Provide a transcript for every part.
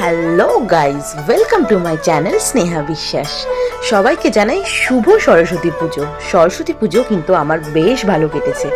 Hello guys, welcome to my channel Sneha বিশ্বাস। সবাইকে জানাই শুভ সরস্বতী পুজো। সরস্বতী পুজো কিন্তু আমার বেশ ভালো কেটেছে।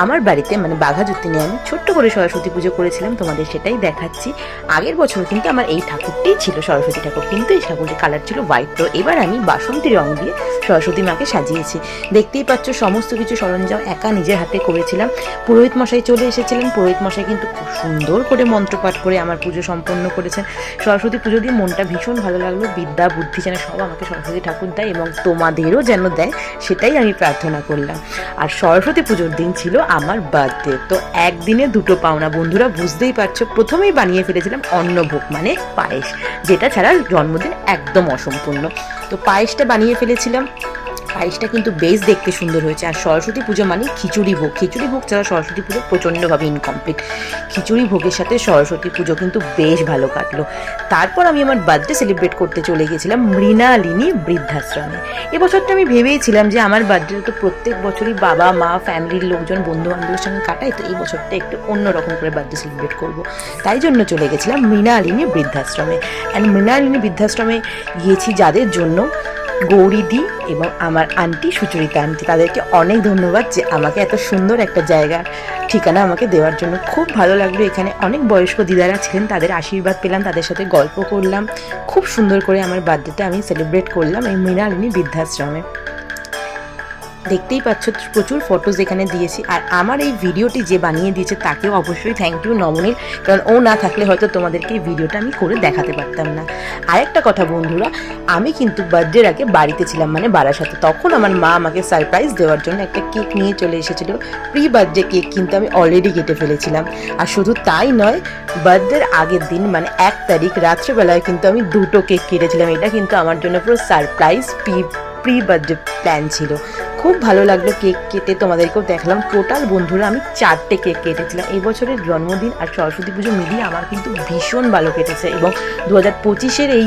আমার বাড়িতে মানে বাঘাযতীনে আমি ছোট্ট করে সরস্বতী পুজো করেছিলাম, তোমাদের সেটাই দেখাচ্ছি। আগের বছর কিন্তু আমার এই ঠাকুরটাই ছিল সরস্বতী ঠাকুর, কিন্তু এই ঠাকুরটির কালার ছিল হোয়াইট। তো এবার আমি বাসন্তী রং দিয়ে সরস্বতী মাকে সাজিয়েছি। দেখতেই পাচ্ছ সমস্ত কিছু সরঞ্জাম একা নিজের হাতে করেছিলাম। পুরোহিত মশাই চলে এসেছিলেন। পুরোহিত মশাই কিন্তু খুব সুন্দর করে মন্ত্রপাঠ করে আমার পুজো সম্পন্ন করেছেন। সরস্বতী পুজো দিয়ে মনটা ভীষণ ভালো লাগলো। বিদ্যা বুদ্ধি যেন সব আমাকে সরস্বতী ঠাকুর দেয় এবং তোমাদেরও যেন দেয়, সেটাই আমি প্রার্থনা করলাম। আর সরস্বতী পুজোর দিন ছিল আমার বার্থডে। তো একদিনে দুটো পাওনা বন্ধুরা, বুঝতেই পারছো। প্রথমেই বানিয়ে ফেলেছিলাম অন্নভোগ মানে পায়েস, যেটা ছাড়া জন্মদিন একদম অসম্পূর্ণ। তো পায়েসটা বানিয়ে ফেলেছিলাম। পায়েসটা কিন্তু বেশ দেখতে সুন্দর হয়েছে। আর সরস্বতী পুজো মানে খিচুড়ি ভোগ। খিচুড়ি ভোগ ছাড়া সরস্বতী পুজো প্রচণ্ডভাবে ইনকমপ্লিট। খিচুড়ি ভোগের সাথে সরস্বতী পুজো কিন্তু বেশ ভালো কাটলো। তারপর আমি আমার বার্থডে সেলিব্রেট করতে চলে গেছিলাম মৃণালিনী বৃদ্ধাশ্রমে। এবছরটা আমি ভেবেইছিলাম যে আমার বার্থডে তো প্রত্যেক বছরই বাবা মা ফ্যামিলির লোকজন বন্ধু বান্ধবের সঙ্গে কাটাই, তো এই বছরটা একটু অন্যরকম করে বার্থডে সেলিব্রেট করবো। তাই জন্য চলে গেছিলাম মৃণালিনী বৃদ্ধাশ্রমে। অ্যান্ড মৃণালিনী বৃদ্ধাশ্রমে গিয়েছি যাদের জন্য গৌরীদি এবং আমার আন্টি সুচরিতা আন্টি, তাদেরকে অনেক ধন্যবাদ যে আমাকে এত সুন্দর একটা জায়গা ঠিকানা আমাকে দেওয়ার জন্য। খুব ভালো লাগলো। এখানে অনেক বয়স্ক দিদারা ছিলেন, তাদের আশীর্বাদ পেলাম, তাদের সাথে গল্প করলাম। খুব সুন্দর করে আমার বার্থডেটা আমি সেলিব্রেট করলাম এই মৃণালিনী বৃদ্ধাশ্রমে। দেখতেই পাচ্ছ প্রচুর ফটোজ এখানে দিয়েছি। আর আমার এই ভিডিওটি যে বানিয়ে দিয়েছে তাকেও অবশ্যই থ্যাংক ইউ নমনীল, কারণ ও না থাকলে হয়তো তোমাদেরকে এই ভিডিওটা আমি করে দেখাতে পারতাম না। আরেকটা কথা বন্ধুরা, আমি কিন্তু বার্থডের আগে বাড়িতে ছিলাম মানে বারাসাতে। তখন আমার মা আমাকে সারপ্রাইজ দেওয়ার জন্য একটা কেক নিয়ে চলে এসেছিল। প্রি বার্থডে কেক কিন্তু আমি অলরেডি কেটে ফেলেছিলাম। আর শুধু তাই নয়, বার্থডের আগের দিন মানে 1 তারিখ রাত্রেবেলায় কিন্তু আমি 2টো কেক কেটেছিলাম। এটা কিন্তু আমার জন্য পুরো সারপ্রাইজ প্রি বার্থডে প্ল্যান ছিল। খুব ভালো লাগলো কেক কেটে, তোমাদেরকেও দেখলাম। টোটাল বন্ধুরা আমি 4টে কেক কেটেছিলাম। এই বছরের জন্মদিন আর সরস্বতী পুজো মিলিয়ে আমার কিন্তু ভীষণ ভালো কেটেছে এবং 2025-এর এই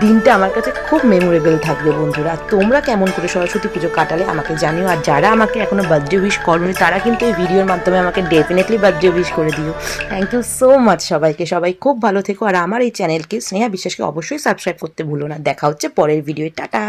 দিনটা আমার কাছে খুব মেমোরেবল থাকবে বন্ধুরা। তোমরা কেমন করে সরস্বতী পুজো কাটালে আমাকে জানিও। আর যারা আমাকে এখনো বার্থডে উইশ করোনি তারা কিন্তু এই ভিডিওর মাধ্যমে আমাকে ডেফিনেটলি বার্থডে উইশ করে দিও। থ্যাংক ইউ সো মাচ সবাইকে। সবাই খুব ভালো থেকো। আর আমার এই চ্যানেলকে স্নেহা বিশ্বাসকে অবশ্যই সাবস্ক্রাইব করতে ভুলো না। দেখা হচ্ছে পরের ভিডিও। টাটা।